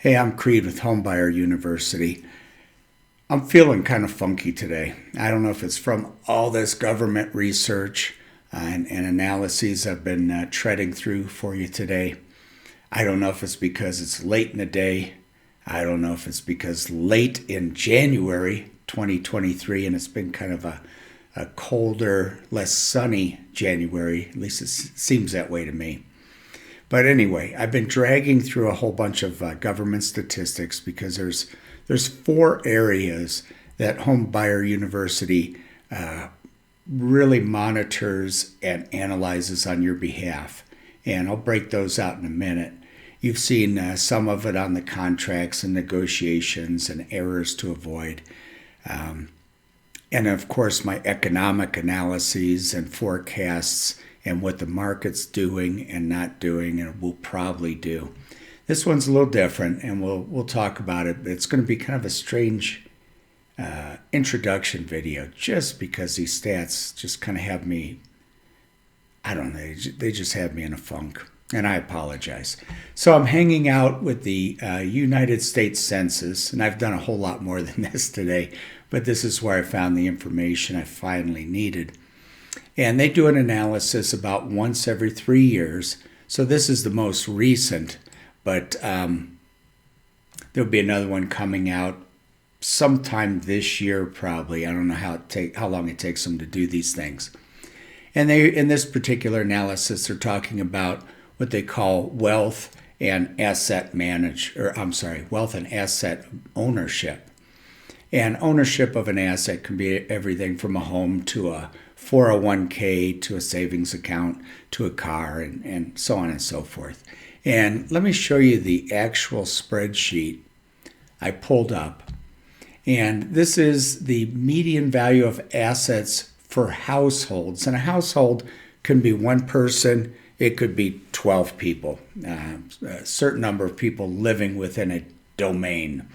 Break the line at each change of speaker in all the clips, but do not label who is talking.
Hey, I'm Creed with Homebuyer University. I'm feeling kind of funky today. I don't know if it's from all this government research and analyses I've been treading through for you today. I don't know if it's because it's late in the day. I don't know if it's because late in January 2023 and it's been kind of a colder, less sunny January. At least it seems that way to me. But anyway, I've been dragging through a whole bunch of government statistics because there's four areas that Homebuyer University really monitors and analyzes on your behalf. And I'll break those out in a minute. You've seen some of it on the contracts and negotiations and errors to avoid. And of course, my economic analyses and forecasts and what the market's doing and not doing and will probably do. This one's a little different, and we'll talk about it. But it's going to be kind of a strange introduction video, just because these stats just kind of have me, I don't know, they just have me in a funk, and I apologize. So I'm hanging out with the United States Census, and I've done a whole lot more than this today, but this is where I found the information I finally needed. And they do an analysis about once every 3 years. So this is the most recent, but there'll be another one coming out sometime this year probably. I don't know how long it takes them to do these things. And they, in this particular analysis, they're talking about what they call wealth and asset wealth and asset ownership. And ownership of an asset can be everything from a home to a 401k to a savings account to a car and so on and so forth. And let me show you the actual spreadsheet I pulled up. And this is the median value of assets for households. And a household can be one person, it could be 12 people, a certain number of people living within a domain.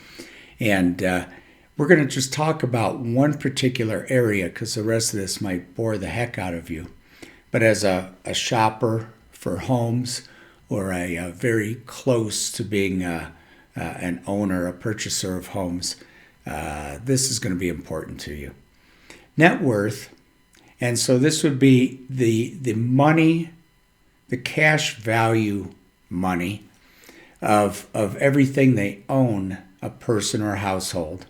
And we're going to just talk about one particular area because the rest of this might bore the heck out of you. But as a shopper for homes or a very close to being an owner, a purchaser of homes, this is going to be important to you. Net worth, and so this would be the money, the cash value money of everything they own, a person or a household.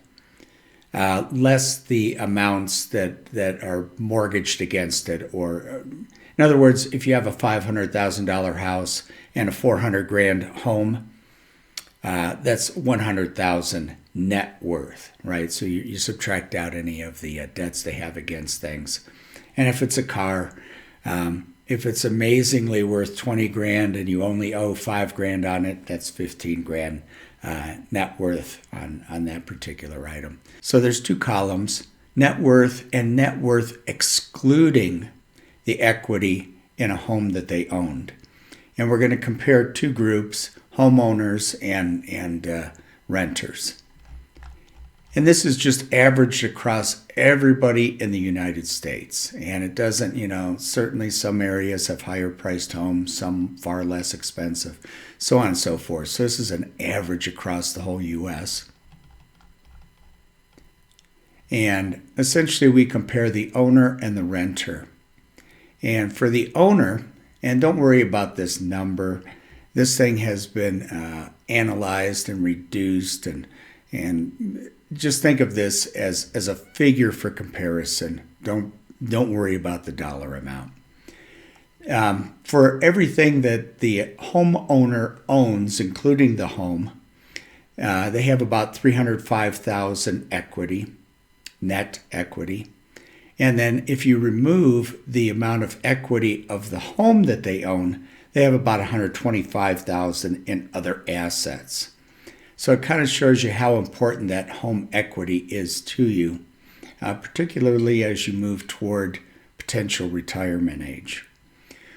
Less the amounts that are mortgaged against it, or in other words, if you have a $500,000 house and a $400,000 home, that's $100,000 net worth, right? So you subtract out any of the debts they have against things. And if it's a car, if it's amazingly worth $20,000 and you only owe $5,000 on it, that's $15,000. Net worth on that particular item. So there's two columns, net worth and net worth excluding the equity in a home that they owned. And we're going to compare two groups, homeowners and renters. And this is just averaged across everybody in the United States. And it doesn't, certainly some areas have higher priced homes, some far less expensive, so on and so forth. So this is an average across the whole U.S. And essentially we compare the owner and the renter. And for the owner, and don't worry about this number, this thing has been analyzed and reduced, and just think of this as a figure for comparison. Don't worry about the dollar amount. For everything that the homeowner owns, including the home, they have about $305,000 equity, net equity. And then if you remove the amount of equity of the home that they own, they have about $125,000 in other assets. So it kind of shows you how important that home equity is to you, particularly as you move toward potential retirement age.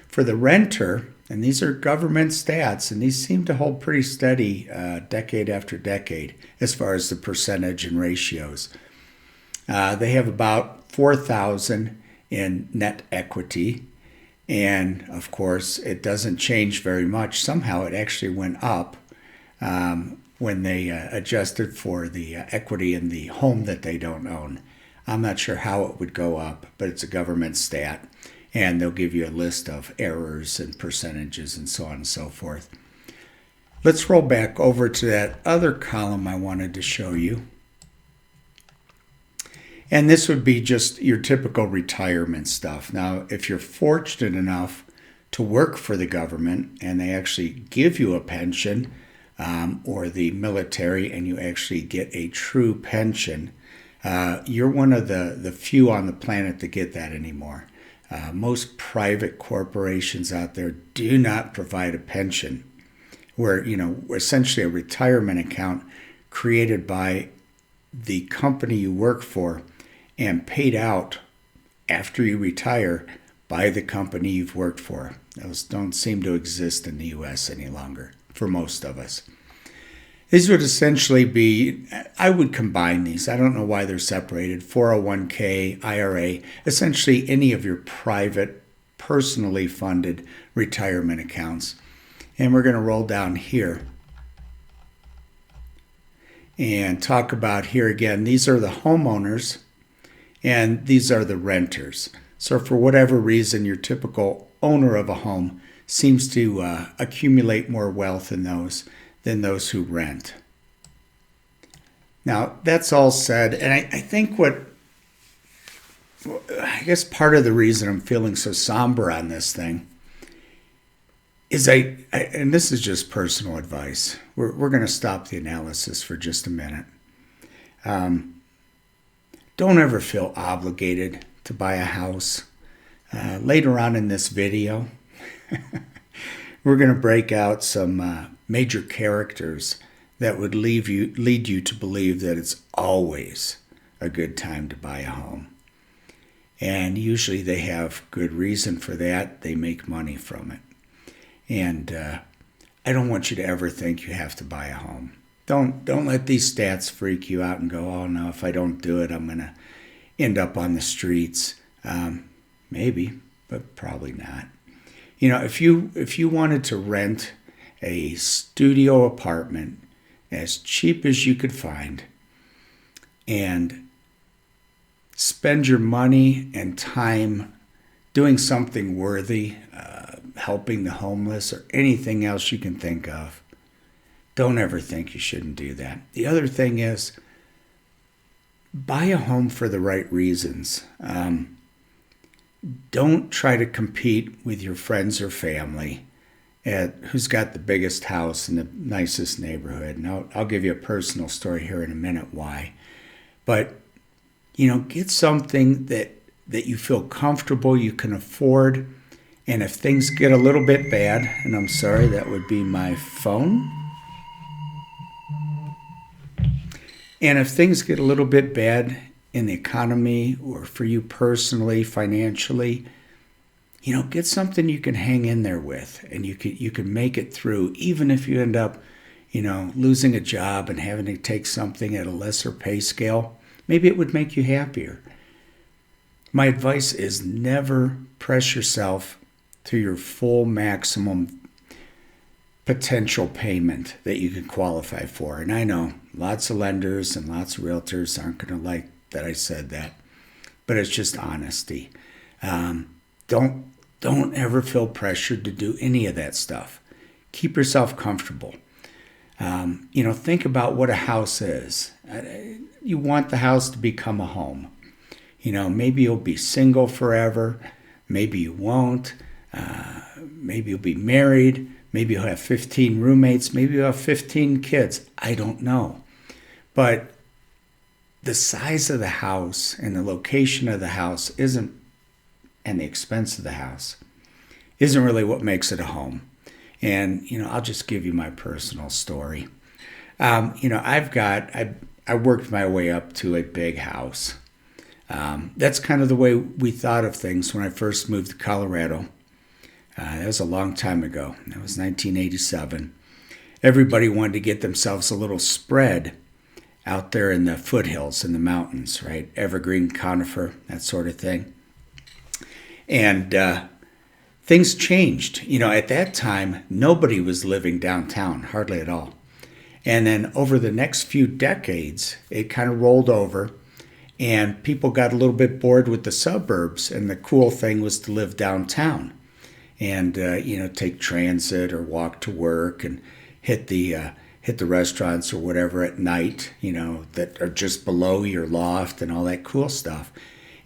For the renter, and these are government stats, and these seem to hold pretty steady decade after decade as far as the percentage and ratios. They have about $4,000 in net equity, and of course it doesn't change very much. Somehow it actually went up when they adjusted for the equity in the home that they don't own. I'm not sure how it would go up, but it's a government stat, and they'll give you a list of errors and percentages and so on and so forth. Let's roll back over to that other column I wanted to show you. And this would be just your typical retirement stuff. Now, if you're fortunate enough to work for the government and they actually give you a pension, or the military, and you actually get a true pension, you're one of the few on the planet to get that anymore. Most private corporations out there do not provide a pension, where, essentially a retirement account created by the company you work for and paid out after you retire by the company you've worked for. Those don't seem to exist in the U.S. any longer for most of us. These would essentially be, I would combine these. I don't know why they're separated. 401k, IRA, essentially any of your private, personally funded retirement accounts. And we're going to roll down here and talk about here again. These are the homeowners and these are the renters. So for whatever reason, your typical owner of a home seems to accumulate more wealth in those than those who rent. Now, that's all said, and I think I guess part of the reason I'm feeling so somber on this thing is and this is just personal advice. We're going to stop the analysis for just a minute. Don't ever feel obligated to buy a house. Later on in this video, we're going to break out some major characters that would lead you to believe that it's always a good time to buy a home. And usually they have good reason for that. They make money from it. And I don't want you to ever think you have to buy a home. Don't let these stats freak you out and go, oh no, if I don't do it, I'm going to end up on the streets. Maybe, but probably not. If you wanted to rent a studio apartment as cheap as you could find and spend your money and time doing something worthy, helping the homeless or anything else you can think of, don't ever think you shouldn't do that. The other thing is, buy a home for the right reasons. Don't try to compete with your friends or family at who's got the biggest house in the nicest neighborhood. And I'll give you a personal story here in a minute why. But, get something that you feel comfortable, you can afford. And if things get a little bit bad, and I'm sorry, that would be my phone. And if things get a little bit bad in the economy or for you personally, financially, get something you can hang in there with and you can make it through, even if you end up, losing a job and having to take something at a lesser pay scale. Maybe it would make you happier. My advice is never press yourself to your full maximum potential payment that you can qualify for. And I know lots of lenders and lots of realtors aren't going to like that I said that, but it's just honesty. Don't ever feel pressured to do any of that stuff. Keep yourself comfortable. Think about what a house is. You want the house to become a home. Maybe you'll be single forever. Maybe you won't. Maybe you'll be married. Maybe you'll have 15 roommates. Maybe you'll have 15 kids. I don't know. But the size of the house and the location of the house and the expense of the house isn't really what makes it a home. And, I'll just give you my personal story. I worked my way up to a big house. That's kind of the way we thought of things when I first moved to Colorado. That was a long time ago. That was 1987. Everybody wanted to get themselves a little spread out there in the foothills in the mountains, right? Evergreen, conifer, that sort of thing. And things changed. At that time, nobody was living downtown, hardly at all. And then over the next few decades, it kind of rolled over, and people got a little bit bored with the suburbs. And the cool thing was to live downtown and, take transit or walk to work and hit the restaurants or whatever at night, that are just below your loft and all that cool stuff.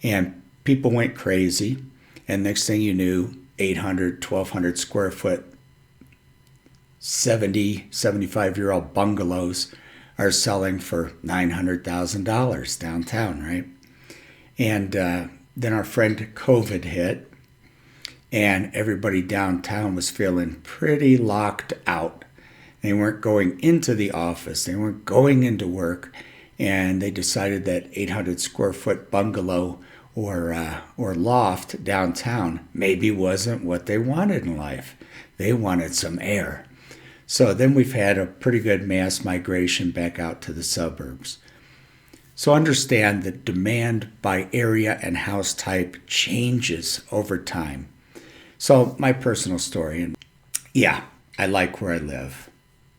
And people went crazy. And next thing you knew, 800, 1,200 square foot 70, 75-year-old bungalows are selling for $900,000 downtown, right? And then our friend COVID hit, and everybody downtown was feeling pretty locked out. They weren't going into the office. They weren't going into work. And they decided that 800 square foot bungalow or loft downtown maybe wasn't what they wanted in life. They wanted some air. So then we've had a pretty good mass migration back out to the suburbs. So understand that demand by area and house type changes over time. So my personal story, and yeah, I like where I live,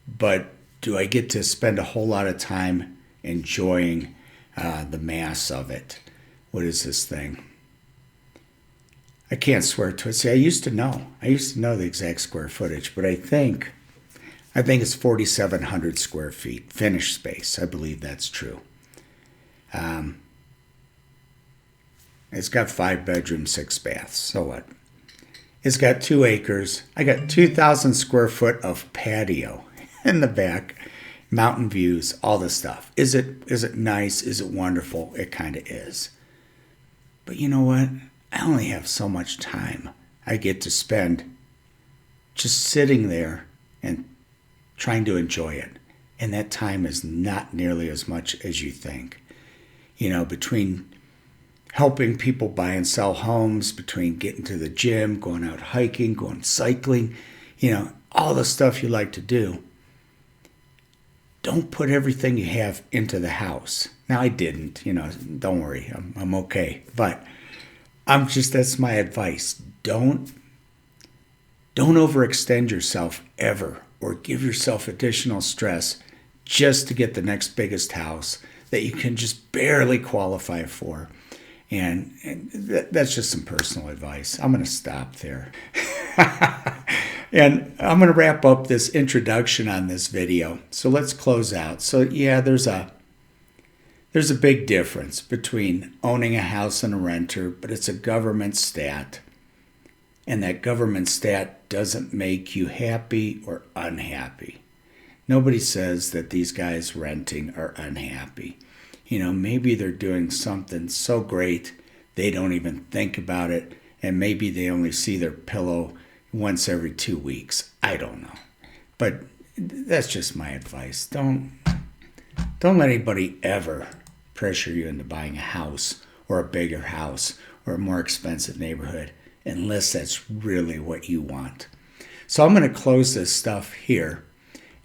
but do I get to spend a whole lot of time enjoying the mass of it? What is this thing? I can't swear to it. See, I used to know the exact square footage, but I think it's 4,700 square feet, finished space. I believe that's true. It's got 5 bedrooms, 6 baths. So what? It's got 2 acres. I got 2,000 square foot of patio in the back, mountain views, all this stuff. Is it nice? Is it wonderful? It kind of is. But you know what? I only have so much time I get to spend just sitting there and trying to enjoy it. And that time is not nearly as much as you think. Between helping people buy and sell homes, between getting to the gym, going out hiking, going cycling, all the stuff you like to do. Don't put everything you have into the house. Now, I didn't, don't worry, I'm okay. But that's my advice. Don't overextend yourself ever, or give yourself additional stress just to get the next biggest house that you can just barely qualify for. And that's just some personal advice. I'm going to stop there. And I'm going to wrap up this introduction on this video. So let's close out. So yeah, there's a big difference between owning a house and a renter, but it's a government stat. And that government stat doesn't make you happy or unhappy. Nobody says that these guys renting are unhappy. Maybe they're doing something so great they don't even think about it, and maybe they only see their pillow once every 2 weeks. I don't know. But that's just my advice. Don't let anybody ever pressure you into buying a house or a bigger house or a more expensive neighborhood unless that's really what you want. So I'm going to close this stuff here.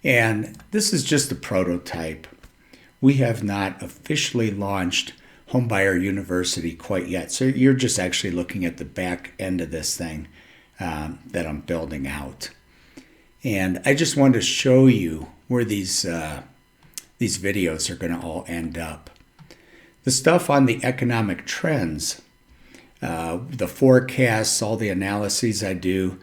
And this is just a prototype. We have not officially launched Homebuyer University quite yet. So you're just actually looking at the back end of this thing that I'm building out. And I just wanted to show you where these videos are going to all end up. The stuff on the economic trends, the forecasts, all the analyses I do,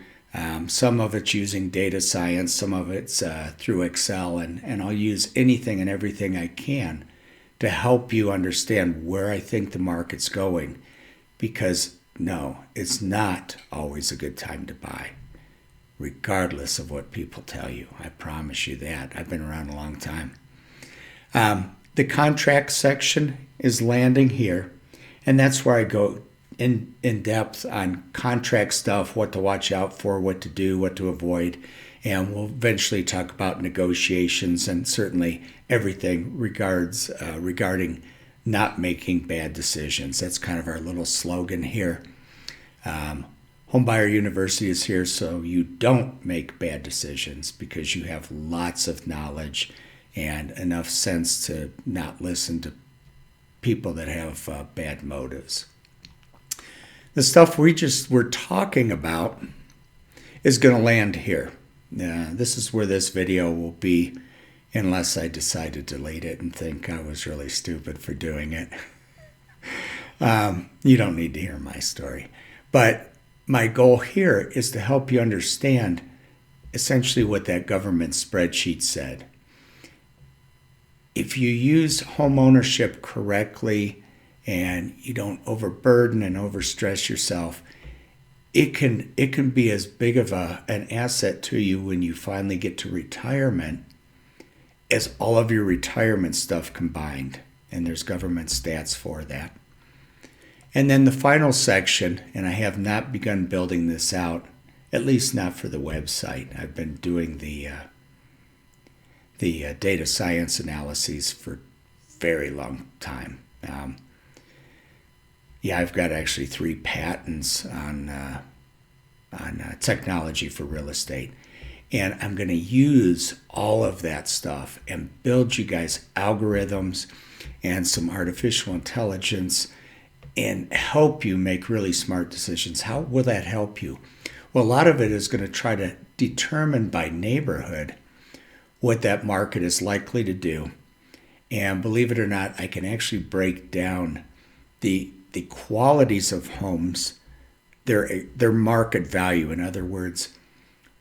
some of it's using data science, some of it's through Excel, and I'll use anything and everything I can to help you understand where I think the market's going. Because no, it's not always a good time to buy, regardless of what people tell you. I promise you that. I've been around a long time. The contract section is landing here, and that's where I go in depth on contract stuff, what to watch out for, what to do, what to avoid, and we'll eventually talk about negotiations and certainly everything regarding not making bad decisions. That's kind of our little slogan here. Homebuyer University is here so you don't make bad decisions, because you have lots of knowledge and enough sense to not listen to people that have bad motives. The stuff we're talking about is going to land here. This is where this video will be unless I decide to delete it and think I was really stupid for doing it. You don't need to hear my story. But my goal here is to help you understand essentially what that government spreadsheet said. If you use home ownership correctly and you don't overburden and overstress yourself, it can be as big of an asset to you when you finally get to retirement as all of your retirement stuff combined. And there's government stats for that. And then the final section, and I have not begun building this out, at least not for the website. I've been doing the data science analyses for a very long time. I've got actually 3 patents on technology for real estate. And I'm going to use all of that stuff and build you guys algorithms and some artificial intelligence and help you make really smart decisions. How will that help you? Well, a lot of it is going to try to determine by neighborhood what that market is likely to do. And believe it or not, I can actually break down the qualities of homes, their market value. In other words,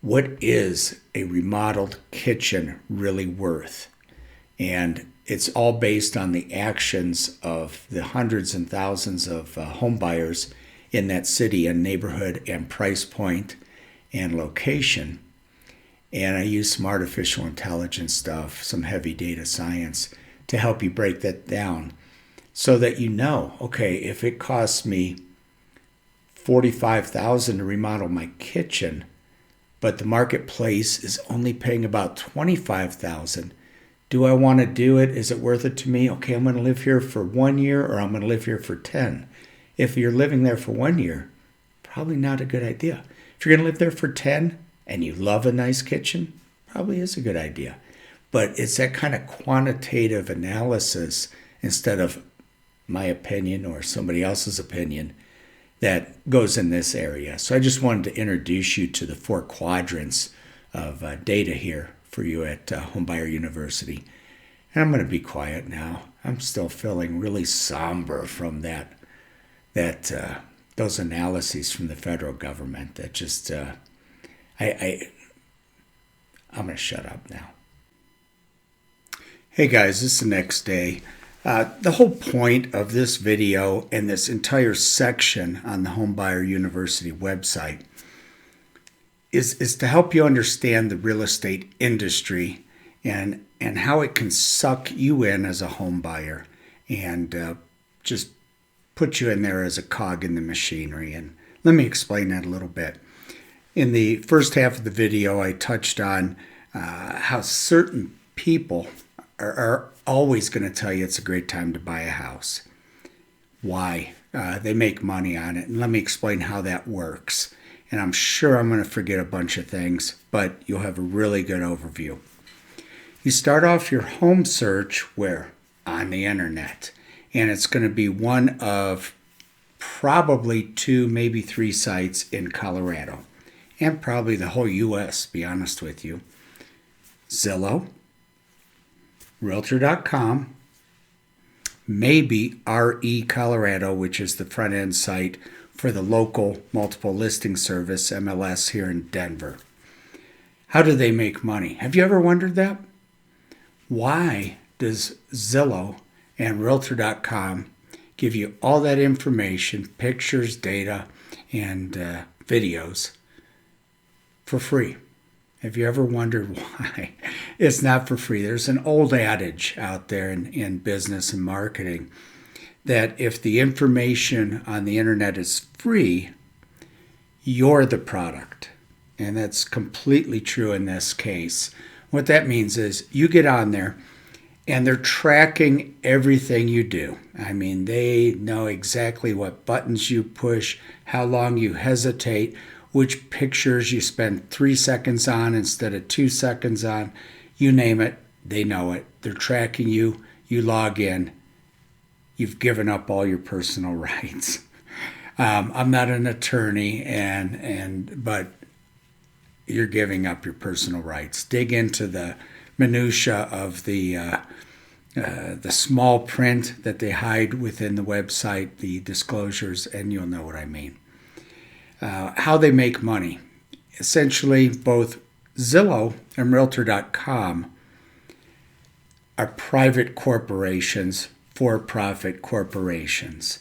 what is a remodeled kitchen really worth? And it's all based on the actions of the hundreds and thousands of home buyers in that city and neighborhood and price point and location. And I use some artificial intelligence stuff, some heavy data science to help you break that down so that you know, okay, if it costs me $45,000 to remodel my kitchen, but the marketplace is only paying about $25,000, do I want to do it? Is it worth it to me? Okay, I'm going to live here for 1 year or I'm going to live here for 10. If you're living there for 1 year, probably not a good idea. If you're going to live there for 10 and you love a nice kitchen, probably is a good idea. But it's that kind of quantitative analysis instead of my opinion or somebody else's opinion that goes in this area. So I just wanted to introduce you to the 4 quadrants of data here for you at Homebuyer University. And I'm going to be quiet now. I'm still feeling really somber from those analyses from the federal government. That just I'm going to shut up now. Hey guys, this is the next day. The whole point of this video and this entire section on the Homebuyer University website is to help you understand the real estate industry and how it can suck you in as a home buyer and just put you in there as a cog in the machinery. And let me explain that a little bit. In the first half of the video, I touched on how certain people are always going to tell you it's a great time to buy a house. Why? They make money on it. And let me explain how that works. And I'm sure I'm going to forget a bunch of things, but you'll have a really good overview. You start off your home search where? On the internet. And it's going to be one of probably 2, maybe 3 sites in Colorado. And probably the whole U.S., to be honest with you. Zillow, Realtor.com, maybe RE Colorado, which is the front end site for the local multiple listing service, MLS, here in Denver. How do they make money? Have you ever wondered that? Why does Zillow and Realtor.com give you all that information, pictures, data, and videos for free? Have you ever wondered why it's not for free? There's an old adage out there in business and marketing that if the information on the internet is free, you're the product. And that's completely true in this case. What that means is you get on there and they're tracking everything you do. I mean, they know exactly what buttons you push, how long you hesitate, which pictures you spend 3 seconds on instead of 2 seconds on. You name it, they know it. They're tracking you. You log in. You've given up all your personal rights. I'm not an attorney, but you're giving up your personal rights. Dig into the minutia of the small print that they hide within the website, the disclosures, and you'll know what I mean. How they make money. Essentially, both Zillow and Realtor.com are private corporations, for-profit corporations.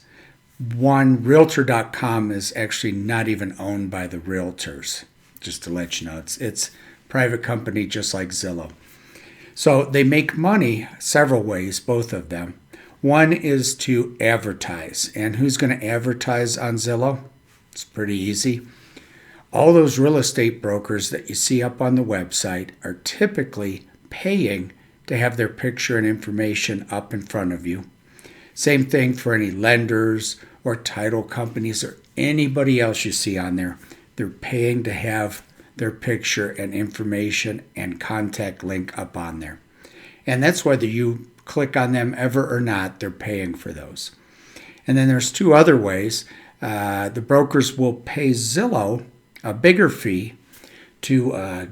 One, Realtor.com is actually not even owned by the realtors, just to let you know. It's a private company just like Zillow. So they make money several ways, both of them. One is to advertise. And who's going to advertise on Zillow? It's pretty easy. All those real estate brokers that you see up on the website are typically paying to have their picture and information up in front of you. Same thing for any lenders or title companies or anybody else you see on there. They're paying to have their picture and information and contact link up on there. And that's whether you click on them ever or not, they're paying for those. And then there's two other ways. The brokers will pay Zillow a bigger fee to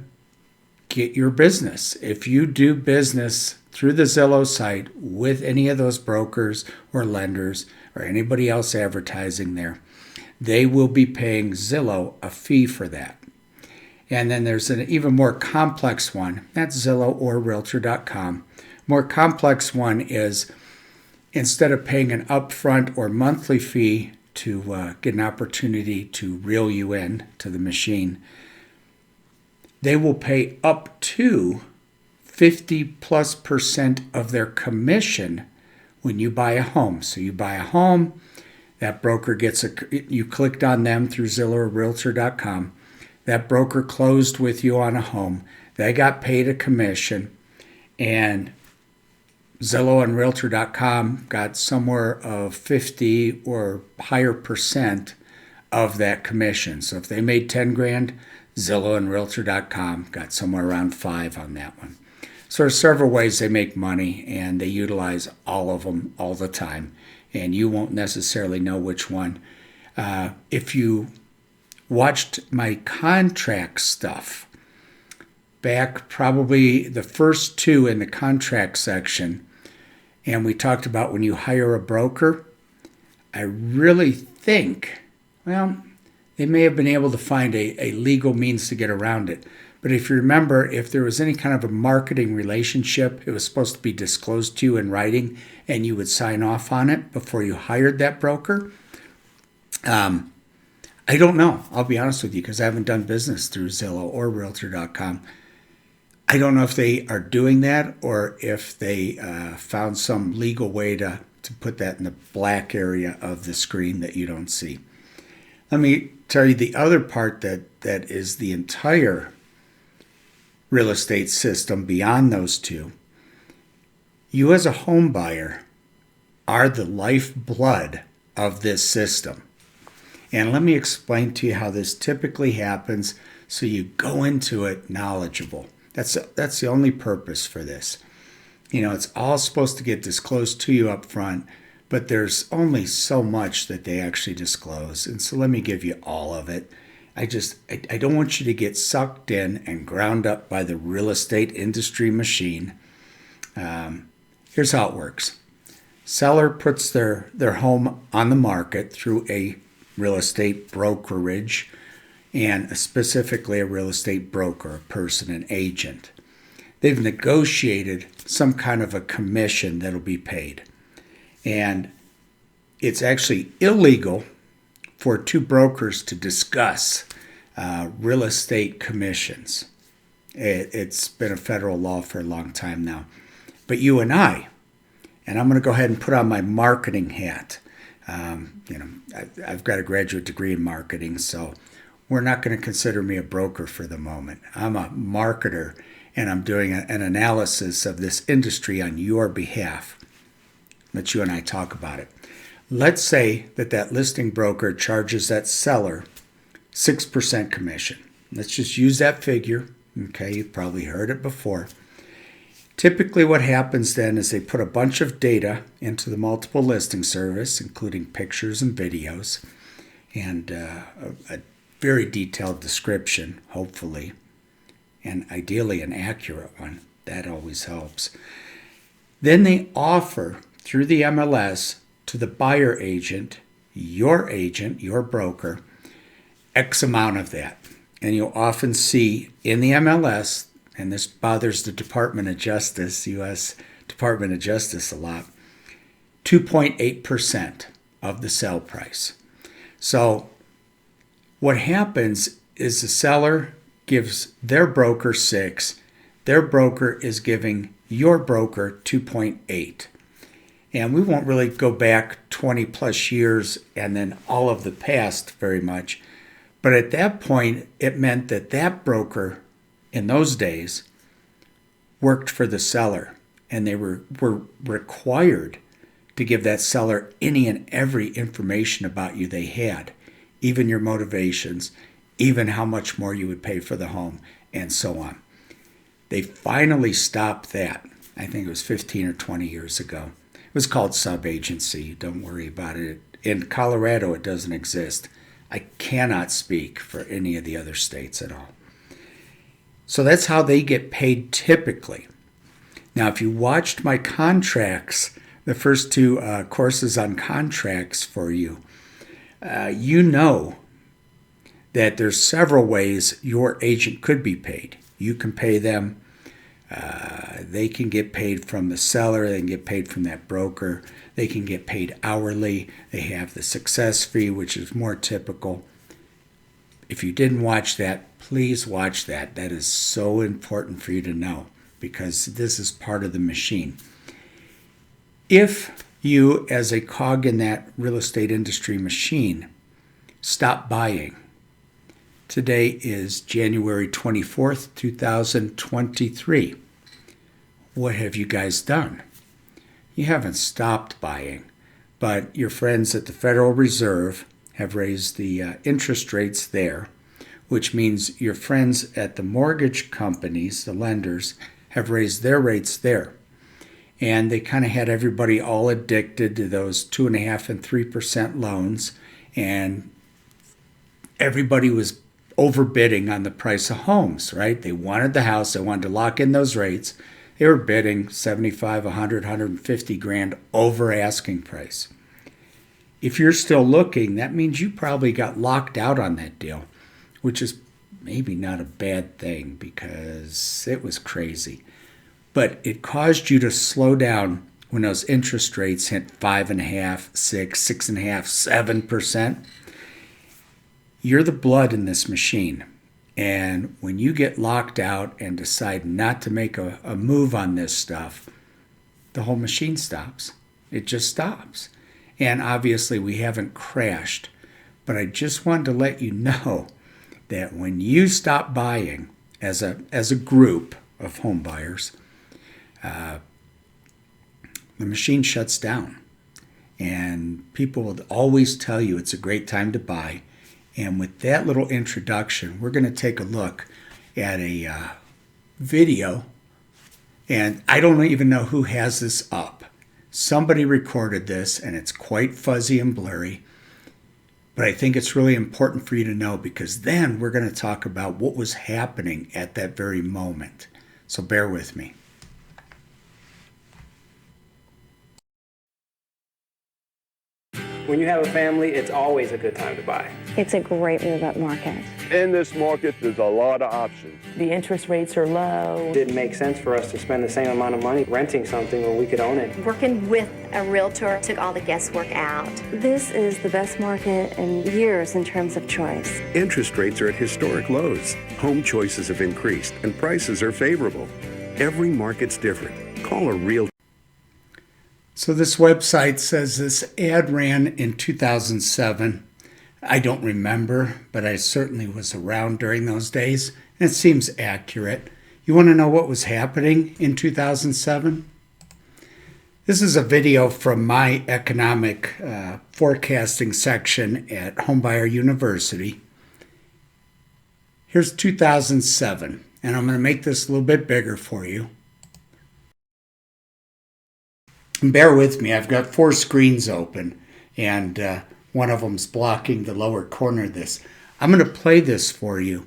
get your business. If you do business through the Zillow site with any of those brokers or lenders or anybody else advertising there, they will be paying Zillow a fee for that. And then there's an even more complex one. That's Zillow or Realtor.com. More complex one is instead of paying an upfront or monthly fee to get an opportunity to reel you in to the machine, they will pay up to 50+% of their commission when you buy a home. So you buy a home, that broker gets you clicked on them through Zillow or Realtor.com. That broker closed with you on a home. They got paid a commission, and Zillow and Realtor.com got somewhere of 50 or higher percent of that commission. So if they made 10 grand, Zillow and Realtor.com got somewhere around 5 on that one. So there's several ways they make money, and they utilize all of them all the time. And you won't necessarily know which one. If you watched my contract stuff back, probably the first two in the contract section, and we talked about when you hire a broker, I really think, well, they may have been able to find a legal means to get around it. But if you remember, if there was any kind of a marketing relationship, it was supposed to be disclosed to you in writing, and you would sign off on it before you hired that broker. I don't know. I'll be honest with you, because I haven't done business through Zillow or Realtor.com. I don't know if they are doing that or if they found some legal way to put that in the black area of the screen that you don't see. Let me tell you the other part that is the entire real estate system beyond those two. You as a home buyer are the lifeblood of this system. And let me explain to you how this typically happens so you go into it knowledgeable. That's the only purpose for this. You know, it's all supposed to get disclosed to you up front, but there's only so much that they actually disclose. And so let me give you all of it. I don't want you to get sucked in and ground up by the real estate industry machine. Here's how it works. Seller puts their home on the market through a real estate brokerage, and specifically a real estate broker, a person, an agent. They've negotiated some kind of a commission that'll be paid. And it's actually illegal for two brokers to discuss real estate commissions. It's been a federal law for a long time now. But you and I'm going to go ahead and put on my marketing hat. I've got a graduate degree in marketing, so we're not going to consider me a broker for the moment. I'm a marketer, and I'm doing an analysis of this industry on your behalf. Let you and I talk about it. Let's say that listing broker charges that seller 6% commission. Let's just use that figure. Okay, you've probably heard it before. Typically what happens then is they put a bunch of data into the multiple listing service, including pictures and videos, and a very detailed description, hopefully, and ideally an accurate one. That always helps. Then they offer through the MLS to the buyer agent, your broker, X amount of that. And you'll often see in the MLS, and this bothers the Department of Justice, U.S. Department of Justice a lot, 2.8% of the sale price. So what happens is the seller gives their broker 6, their broker is giving your broker 2.8. And we won't really go back 20 plus years and then all of the past very much. But at that point, it meant that that broker in those days worked for the seller, and they were required to give that seller any and every information about you they had, even your motivations, even how much more you would pay for the home, and so on. They finally stopped that. I think it was 15 or 20 years ago. It was called sub-agency. Don't worry about it. In Colorado, it doesn't exist. I cannot speak for any of the other states at all. So that's how they get paid typically. Now, if you watched my contracts, the first 2 courses on contracts for you, you know that there's several ways your agent could be paid. You can pay them. They can get paid from the seller. They can get paid from that broker. They can get paid hourly. They have the success fee, which is more typical. If you didn't watch that, please watch that. That is so important for you to know because this is part of the machine. If you, as a cog in that real estate industry machine, stop buying, today is January 24th, 2023. What have you guys done? You haven't stopped buying, but your friends at the Federal Reserve have raised the interest rates there, which means your friends at the mortgage companies, the lenders, have raised their rates there. And they kind of had everybody all addicted to those 2.5% and 3% loans, and everybody was overbidding on the price of homes, right? They wanted the house, they wanted to lock in those rates. They were bidding 75, 100, 150 grand over asking price. If you're still looking, that means you probably got locked out on that deal, which is maybe not a bad thing because it was crazy. But it caused you to slow down when those interest rates hit 5.5%, 6%, 6.5%, 7%. You're the blood in this machine. And when you get locked out and decide not to make a move on this stuff, the whole machine stops. It just stops. And obviously we haven't crashed. But I just wanted to let you know that when you stop buying as a group of home buyers, the machine shuts down. And people will always tell you it's a great time to buy. And with that little introduction, we're going to take a look at a video. And I don't even know who has this up. Somebody recorded this, and it's quite fuzzy and blurry. But I think it's really important for you to know because then we're going to talk about what was happening at that very moment. So bear with me.
When you have a family, it's always a good time to buy.
It's a great move-up market.
In this market, there's a lot of options.
The interest rates are low.
It didn't make sense for us to spend the same amount of money renting something when we could own it.
Working with a realtor took all the guesswork out.
This is the best market in years in terms of choice.
Interest rates are at historic lows. Home choices have increased and prices are favorable. Every market's different. Call a realtor.
So this website says this ad ran in 2007. I don't remember, but I certainly was around during those days. And it seems accurate. You want to know what was happening in 2007? This is a video from my economic forecasting section at Homebuyer University. Here's 2007, and I'm going to make this a little bit bigger for you. Bear with me, I've got 4 screens open, and one of them's blocking the lower corner of this. I'm going to play this for you.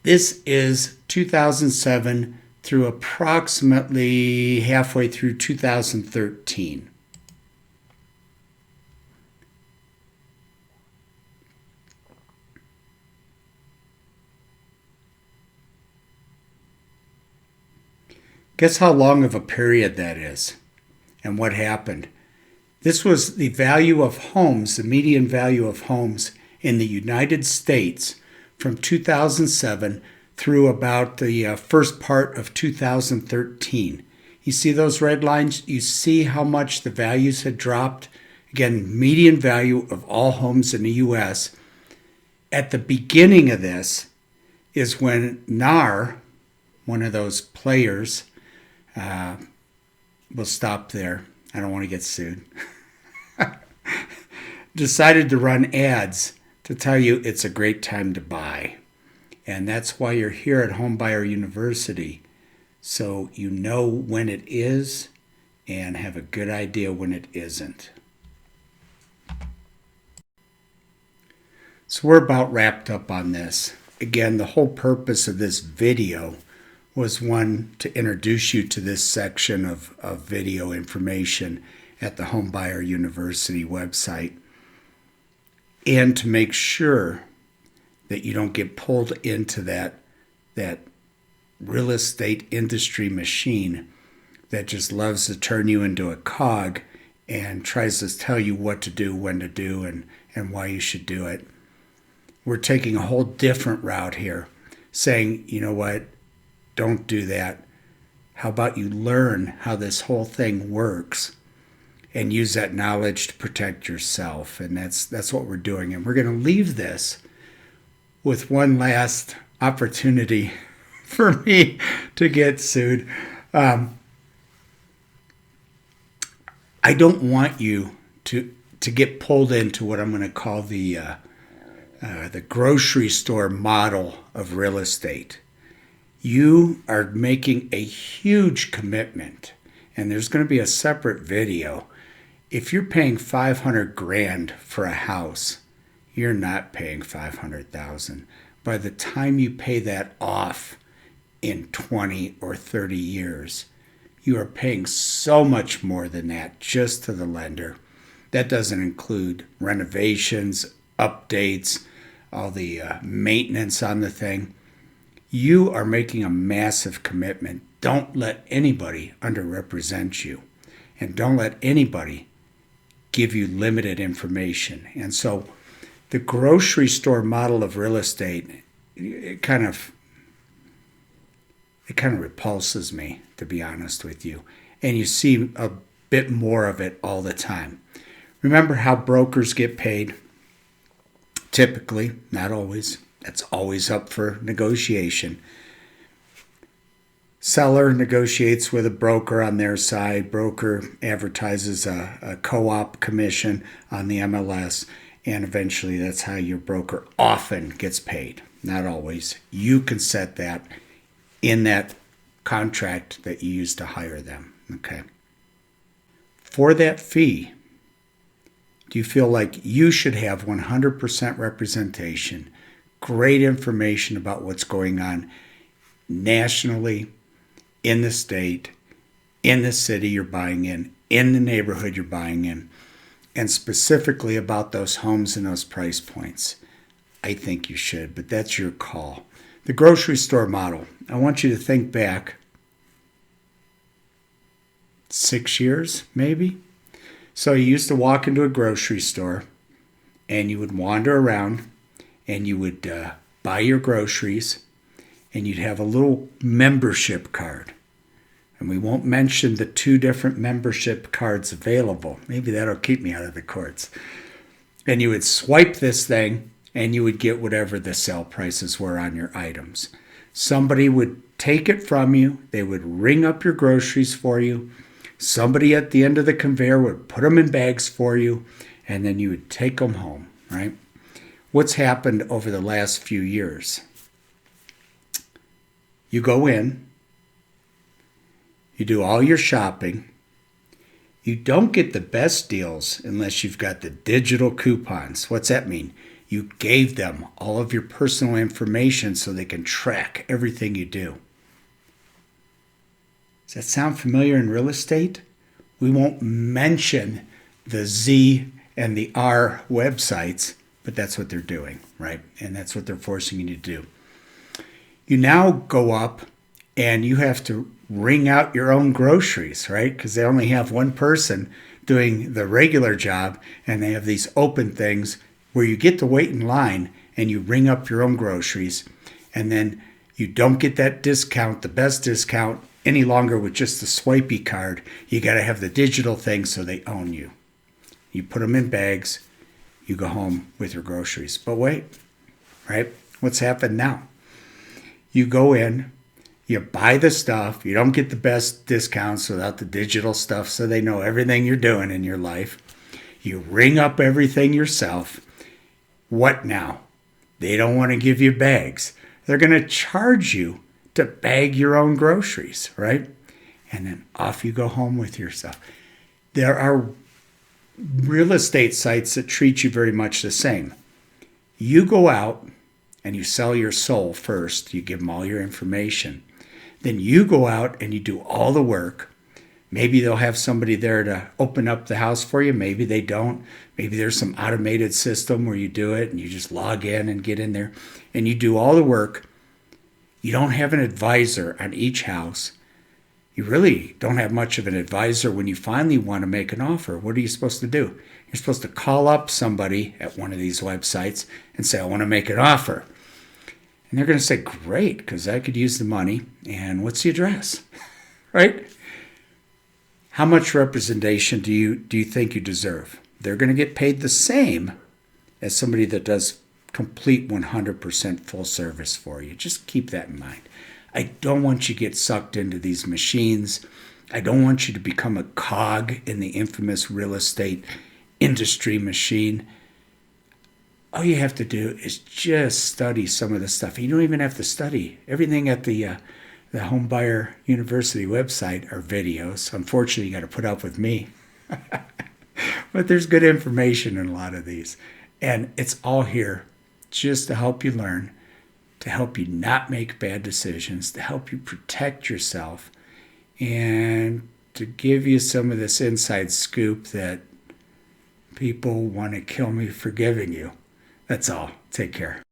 This is 2007 through approximately halfway through 2013. Guess how long of a period that is and what happened? This was the value of homes, the median value of homes in the United States from 2007 through about the first part of 2013. You see those red lines? You see how much the values had dropped? Again, median value of all homes in the U.S. At the beginning of this is when NAR, one of those players, we'll stop there. I don't want to get sued. Decided to run ads to tell you it's a great time to buy. And that's why you're here at Homebuyer University. So you know when it is and have a good idea when it isn't. So we're about wrapped up on this. Again, the whole purpose of this video was one, to introduce you to this section of video information at the Homebuyer University website, and to make sure that you don't get pulled into that real estate industry machine that just loves to turn you into a cog and tries to tell you what to do, when to do, and why you should do it. We're taking a whole different route here, saying, you know what, don't do that. How about you learn how this whole thing works and use that knowledge to protect yourself? And that's what we're doing. And we're going to leave this with one last opportunity for me to get sued. I don't want you to get pulled into what I'm going to call the grocery store model of real estate. You are making a huge commitment, and there's going to be a separate video. If you're paying $500,000 for a house, you're not paying $500,000. By the time you pay that off in 20 or 30 years, you are paying so much more than that just to the lender. That doesn't include renovations, updates, all the maintenance on the thing. You are making a massive commitment. Don't let anybody underrepresent you, and don't let anybody give you limited information. And so the grocery store model of real estate, it kind of repulses me, to be honest with you. And you see a bit more of it all the time. Remember how brokers get paid? Typically, not always. That's always up for negotiation. Seller negotiates with a broker on their side. Broker advertises a co-op commission on the MLS. And eventually that's how your broker often gets paid. Not always. You can set that in that contract that you use to hire them. Okay. For that fee, do you feel like you should have 100% representation, great information about what's going on nationally, in the state, in the city you're buying in the neighborhood you're buying in, and specifically about those homes and those price points? I think you should, but that's your call. The grocery store model. I want you to think back 6 years, maybe. So you used to walk into a grocery store and you would wander around and you would buy your groceries and you'd have a little membership card. And we won't mention the 2 different membership cards available. Maybe that'll keep me out of the courts. And you would swipe this thing and you would get whatever the sale prices were on your items. Somebody would take it from you. They would ring up your groceries for you. Somebody at the end of the conveyor would put them in bags for you, and then you would take them home, right? What's happened over the last few years? You go in, you do all your shopping. You don't get the best deals unless you've got the digital coupons. What's that mean? You gave them all of your personal information so they can track everything you do. Does that sound familiar in real estate? We won't mention the Z and the R websites, but that's what they're doing, right? And that's what they're forcing you to do. You now go up and you have to ring out your own groceries, right? Because they only have one person doing the regular job, and they have these open things where you get to wait in line and you ring up your own groceries, and then you don't get that discount, the best discount, any longer with just the swipey card. You got to have the digital thing so they own you. You put them in bags, you go home with your groceries. But wait, right? What's happened now? You go in, you buy the stuff, you don't get the best discounts without the digital stuff so they know everything you're doing in your life. You ring up everything yourself. What now? They don't want to give you bags. They're going to charge you to bag your own groceries, right? And then off you go home with your stuff. There are real estate sites that treat you very much the same. You go out and you sell your soul first. You give them all your information. Then you go out and you do all the work. Maybe they'll have somebody there to open up the house for you. Maybe they don't. Maybe there's some automated system where you do it and you just log in and get in there and you do all the work. You don't have an advisor on each house. You really don't have much of an advisor when you finally want to make an offer. What are you supposed to do? You're supposed to call up somebody at one of these websites and say, I want to make an offer. And they're going to say, great, because I could use the money. And what's the address? Right? How much representation do you think you deserve? They're going to get paid the same as somebody that does complete 100% full service for you. Just keep that in mind. I don't want you to get sucked into these machines. I don't want you to become a cog in the infamous real estate industry machine. All you have to do is just study some of the stuff. You don't even have to study. Everything at the Homebuyer University website are videos. Unfortunately, you got to put up with me. But there's good information in a lot of these. And it's all here just to help you learn, to help you not make bad decisions, to help you protect yourself, and to give you some of this inside scoop that people want to kill me for giving you. That's all. Take care.